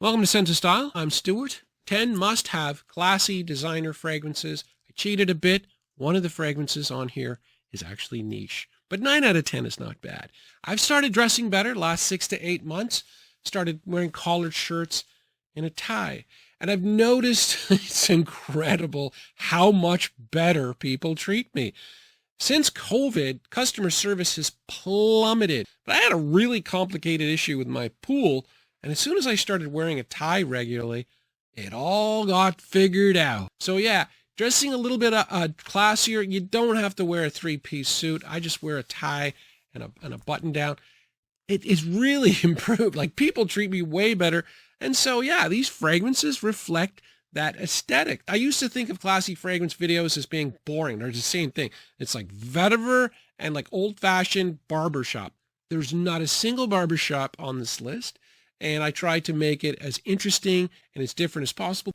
Welcome to Sense of Style. I'm Stuart. 10 must-have classy designer fragrances. I cheated a bit. One of the fragrances on here is actually niche, but 9 out of 10 is not bad. I've started dressing better last 6 to 8 months. Started wearing collared shirts and a tie. And I've noticed it's incredible how much better people treat me. Since COVID, customer service has plummeted. But I had a really complicated issue with my pool. And as soon as I started wearing a tie regularly, it all got figured out. So yeah, dressing a little bit classier. You don't have to wear a 3-piece suit. I just wear a tie and a button down. It is really improved. Like, people treat me way better. And so yeah, these fragrances reflect that aesthetic. I used to think of classy fragrance videos as being boring. They're the same thing. It's like vetiver and like old-fashioned barbershop. There's not a single barbershop on this list. And I tried to make it as interesting and as different as possible.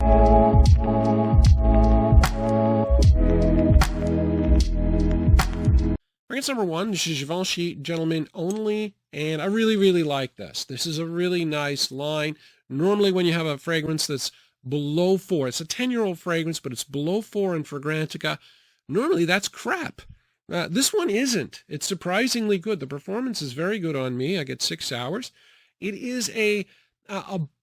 Fragrance number 1, this is Givenchy Gentleman Only, and I really like this. This is a really nice line. Normally when you have a fragrance that's below 4, it's a 10-year-old fragrance, but it's below 4 in Fragrantica, normally that's crap. This one isn't. It's surprisingly good. The performance is very good on me. I get 6 hours. It is a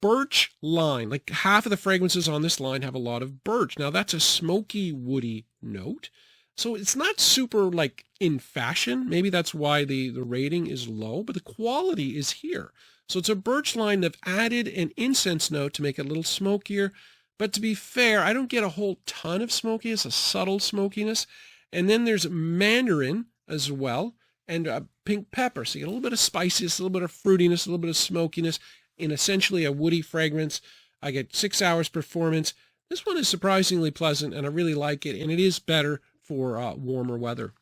birch line. Like, half of the fragrances on this line have a lot of birch. Now, that's a smoky, woody note. So it's not super, like, in fashion. Maybe that's why the rating is low, but the quality is here. So it's a birch line. They've added an incense note to make it a little smokier. But to be fair, I don't get a whole ton of smokiness, a subtle smokiness. And then there's mandarin as well, and pink pepper. So you get a little bit of spiciness, a little bit of fruitiness, a little bit of smokiness in essentially a woody fragrance. I get 6 hours performance. This one is surprisingly pleasant, and I really like it, and it is better for warmer weather.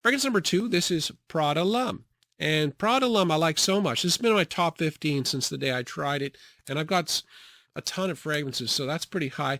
Fragrance number 2, this is Prada L'Homme. And Prada L'Homme I like so much. This has been in my top 15 since the day I tried it, and I've got a ton of fragrances, so that's pretty high.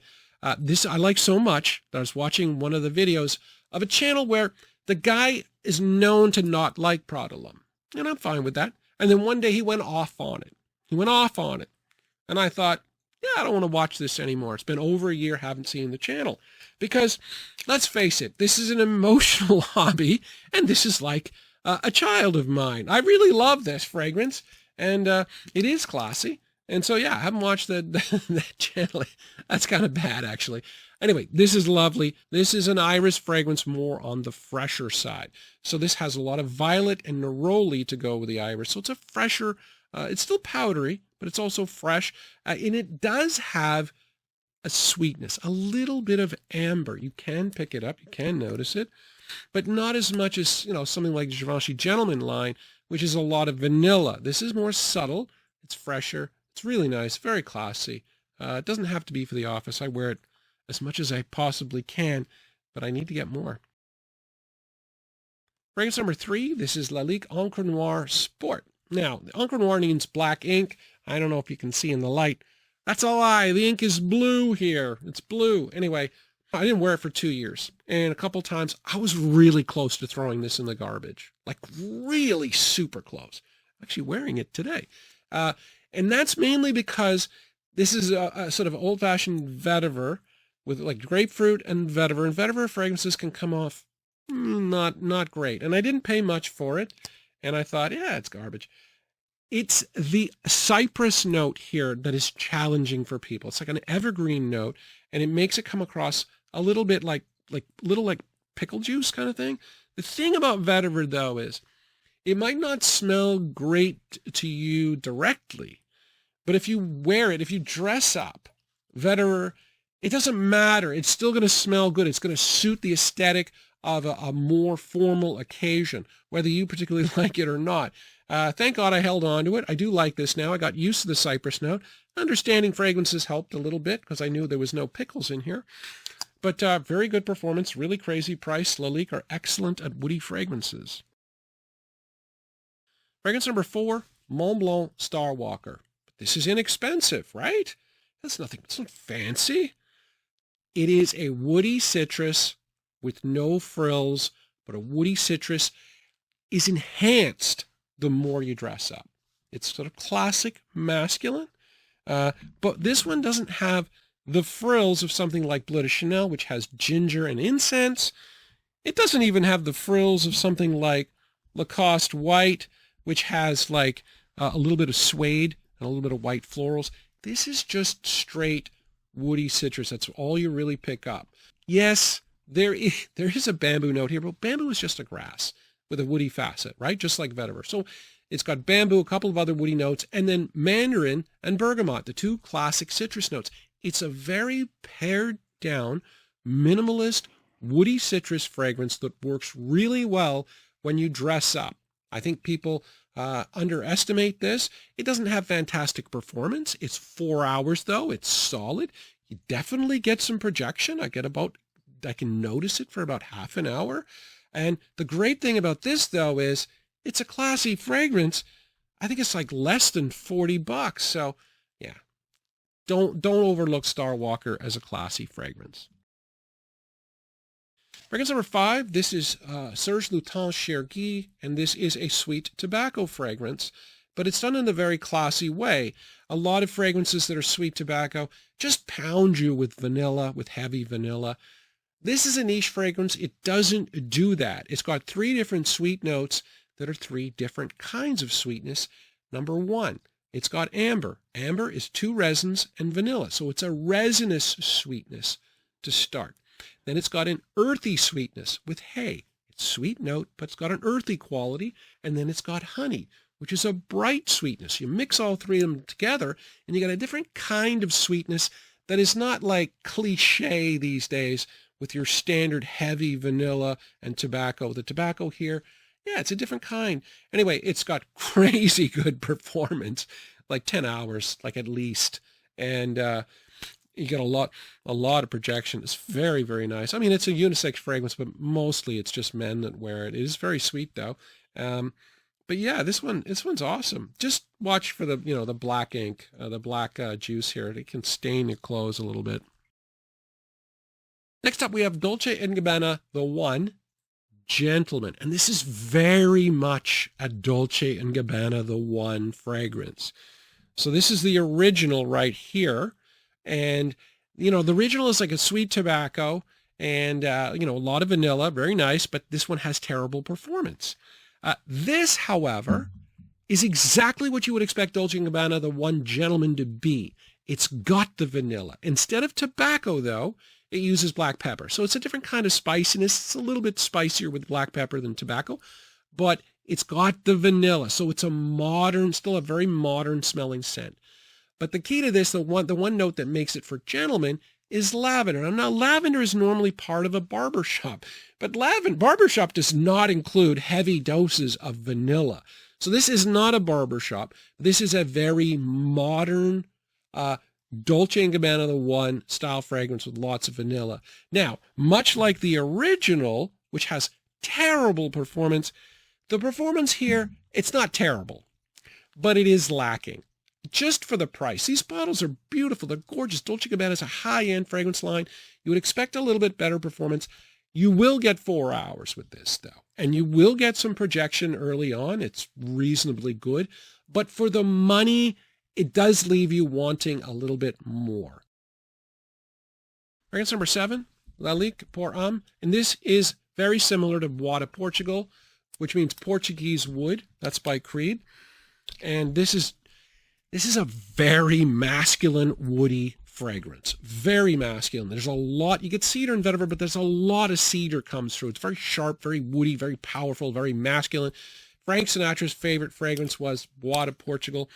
This I like so much that I was watching one of the videos of a channel where the guy is known to not like Prada L'Homme, and I'm fine with that. And then one day he went off on it. And I thought, yeah, I don't want to watch this anymore. It's been over a year, haven't seen the channel. Because, let's face it, this is an emotional hobby, and this is like a child of mine. I really love this fragrance, and it is classy. And so, yeah, I haven't watched that channel. That's kind of bad, actually. Anyway, this is lovely. This is an iris fragrance, more on the fresher side. So this has a lot of violet and neroli to go with the iris. So it's a fresher, it's still powdery, but it's also fresh. And it does have a sweetness, a little bit of amber. You can pick it up, you can notice it, but not as much as, something like the Givenchy Gentleman line, which is a lot of vanilla. This is more subtle. It's fresher. It's really nice, very classy. It doesn't have to be for the office. I wear it as much as I possibly can, but I need to get more. Fragrance number 3, this is Lalique Encre Noire Sport. Now, the Encre Noire means black ink. I don't know if you can see in the light. That's a lie. The ink is blue here. It's blue. Anyway, I didn't wear it for 2 years. And a couple times, I was really close to throwing this in the garbage. Like, really super close. I'm actually wearing it today. And that's mainly because this is a sort of old-fashioned vetiver with like grapefruit and vetiver. And vetiver fragrances can come off not great. And I didn't pay much for it. And I thought, yeah, it's garbage. It's the cypress note here that is challenging for people. It's like an evergreen note, and it makes it come across a little bit like pickle juice kind of thing. The thing about vetiver, though, is it might not smell great to you directly, but if you wear it, if you dress up vetiver, it doesn't matter. It's still going to smell good. It's going to suit the aesthetic of a more formal occasion, whether you particularly like it or not. Thank God I held on to it. I do like this now. I got used to the cypress note. Understanding fragrances helped a little bit because I knew there was no pickles in here. But very good performance, really crazy price. Lalique are excellent at woody fragrances. Fragrance number 4, Montblanc Starwalker. This is inexpensive, right? That's nothing. It's not fancy. It is a woody citrus with no frills, but a woody citrus is enhanced the more you dress up. It's sort of classic masculine. But this one doesn't have the frills of something like Bleu de Chanel, which has ginger and incense. It doesn't even have the frills of something like Lacoste White, which has like a little bit of suede and a little bit of white florals. This is just straight woody citrus. That's all you really pick up. Yes, there is a bamboo note here, but bamboo is just a grass with a woody facet, right? Just like vetiver. So it's got bamboo, a couple of other woody notes, and then mandarin and bergamot, the two classic citrus notes. It's a very pared down, minimalist, woody citrus fragrance that works really well when you dress up. I think people underestimate this. It doesn't have fantastic performance. It's 4 hours though. It's solid. You definitely get some projection. I can notice it for about half an hour. And the great thing about this though is it's a classy fragrance. I think it's like less than $40. So yeah, don't overlook Starwalker as a classy fragrance. Fragrance number 5, this is Serge Lutens Chergui, and this is a sweet tobacco fragrance, but it's done in a very classy way. A lot of fragrances that are sweet tobacco just pound you with vanilla, with heavy vanilla. This is a niche fragrance. It doesn't do that. It's got 3 different sweet notes that are 3 different kinds of sweetness. Number 1, it's got amber. Amber is 2 resins and vanilla, so it's a resinous sweetness to start. Then it's got an earthy sweetness with hay. It's sweet note, but it's got an earthy quality. And then it's got honey, which is a bright sweetness. You mix all 3 of them together, and you get a different kind of sweetness that is not like cliche these days with your standard heavy vanilla and tobacco. The tobacco here, yeah, it's a different kind. Anyway, it's got crazy good performance, like 10 hours, like at least. And you get a lot of projection. It's very, very nice. I mean, it's a unisex fragrance, but mostly it's just men that wear it. It is very sweet though. But yeah, this one's awesome. Just watch for the, the black ink, the black juice here. It can stain your clothes a little bit. Next up, we have Dolce & Gabbana The One Gentleman. And this is very much a Dolce & Gabbana The One fragrance. So this is the original right here. And, the original is like a sweet tobacco and, a lot of vanilla, very nice, but this one has terrible performance. This, however, is exactly what you would expect Dolce & Gabbana The One Gentleman to be. It's got the vanilla. Instead of tobacco, though, it uses black pepper. So it's a different kind of spiciness. It's a little bit spicier with black pepper than tobacco, but it's got the vanilla. So it's still a very modern smelling scent. But the key to this, the one note that makes it for gentlemen, is lavender. Now, lavender is normally part of a barbershop, but barbershop does not include heavy doses of vanilla. So this is not a barbershop. This is a very modern Dolce & Gabbana The One style fragrance with lots of vanilla. Now, much like the original, which has terrible performance, the performance here, it's not terrible, but it is lacking. Just for the price. These bottles are beautiful. They're gorgeous. Dolce & Gabbana is a high-end fragrance line. You would expect a little bit better performance. You will get 4 hours with this, though. And you will get some projection early on. It's reasonably good. But for the money, it does leave you wanting a little bit more. Fragrance number 7, Lalique pour Homme. And this is very similar to Bois de Portugal, which means Portuguese wood. That's by Creed. And this is a very masculine, woody fragrance. Very masculine. There's a lot. You get cedar and vetiver, but there's a lot of cedar comes through. It's very sharp, very woody, very powerful, very masculine. Frank Sinatra's favorite fragrance was Bois de Portugal.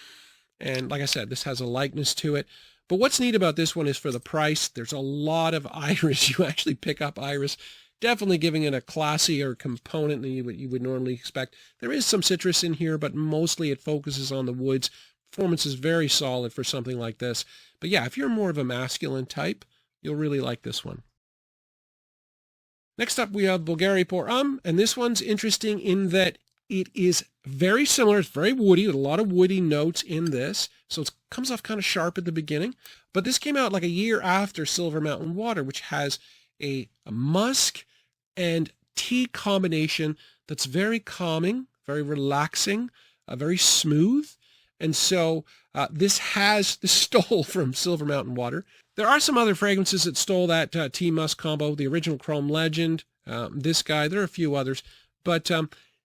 And like I said, this has a likeness to it. But what's neat about this one is for the price, there's a lot of iris. You actually pick up iris, definitely giving it a classier component than you would normally expect. There is some citrus in here, but mostly it focuses on the woods. Performance is very solid for something like this. But yeah, if you're more of a masculine type, you'll really like this one. Next up, we have Bulgari pour Homme, and this one's interesting in that it is very similar. It's very woody, with a lot of woody notes in this. So it comes off kind of sharp at the beginning. But this came out like a year after Silver Mountain Water, which has a musk and tea combination that's very calming, very relaxing, very smooth. And so this stole from Silver Mountain Water. There are some other fragrances that stole that tea musk combo, the original Chrome Legend, this guy, there are a few others. But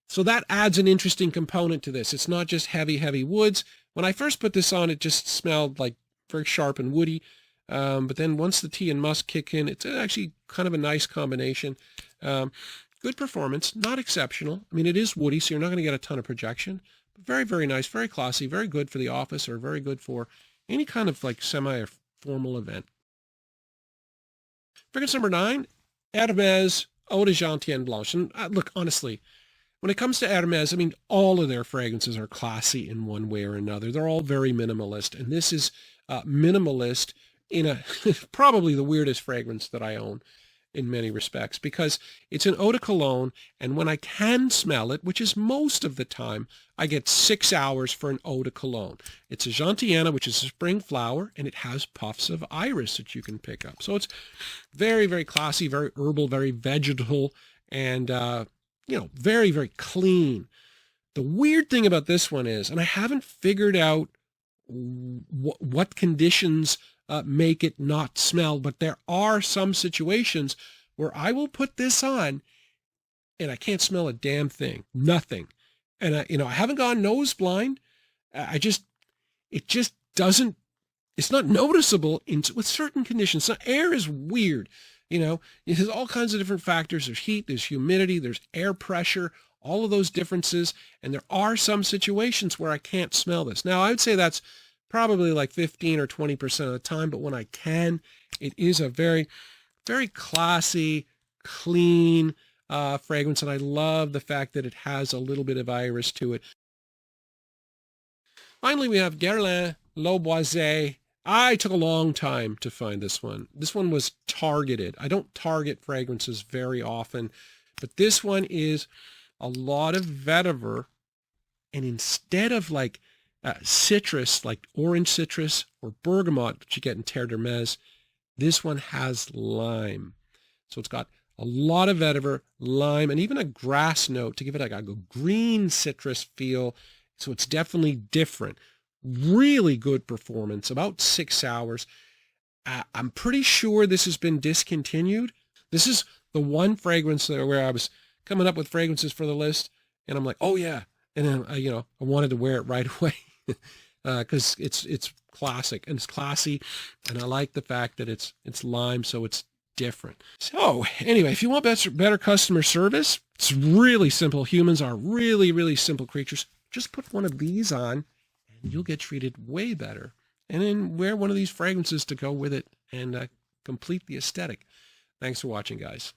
so that adds an interesting component to this. It's not just heavy, heavy woods. When I first put this on, it just smelled like very sharp and woody. But then once the tea and musk kick in, it's actually kind of a nice combination. Good performance, not exceptional. I mean, it is woody, so you're not going to get a ton of projection. But very, very nice, very classy, very good for the office, or very good for any kind of like semi-formal event. Fragrance number 9, Hermes Eau de Gentiane Blanche. And look, honestly, when it comes to Hermes, I mean, all of their fragrances are classy in one way or another. They're all very minimalist, and this is minimalist in a probably the weirdest fragrance that I own in many respects, because it's an eau de cologne, and when I can smell it, which is most of the time, I get 6 hours for an eau de cologne. It's a Gentiane, which is a spring flower, and it has puffs of iris that you can pick up. So it's very, very classy, very herbal, very vegetal, and very, very clean. The weird thing about this one is, and I haven't figured out what conditions make it not smell, but there are some situations where I will put this on and I can't smell a damn thing, nothing. And I haven't gone nose blind. It just doesn't, it's not noticeable with certain conditions. So air is weird. There's all kinds of different factors. There's heat, there's humidity, there's air pressure, all of those differences. And there are some situations where I can't smell this. Now, I would say that's probably like 15 or 20% of the time, but when I can, it is a very, very classy, clean fragrance, and I love the fact that it has a little bit of iris to it. Finally, we have Guerlain Boisee. I took a long time to find this one. This one was targeted. I don't target fragrances very often, but this one is a lot of vetiver, and instead of like citrus, like orange citrus or bergamot that you get in Terre d'Hermes, this one has lime. So it's got a lot of vetiver, lime, and even a grass note to give it like a green citrus feel. So it's definitely different. Really good performance, about 6 hours. I'm pretty sure this has been discontinued. This is the one fragrance where I was coming up with fragrances for the list, and I'm like, oh yeah. And then, I wanted to wear it right away. Because it's classic and it's classy, and I like the fact that it's lime, so it's different. So anyway, if you want better customer service, it's really simple. Humans are really, really simple creatures. Just put one of these on, and you'll get treated way better. And then wear one of these fragrances to go with it and complete the aesthetic. Thanks for watching, guys.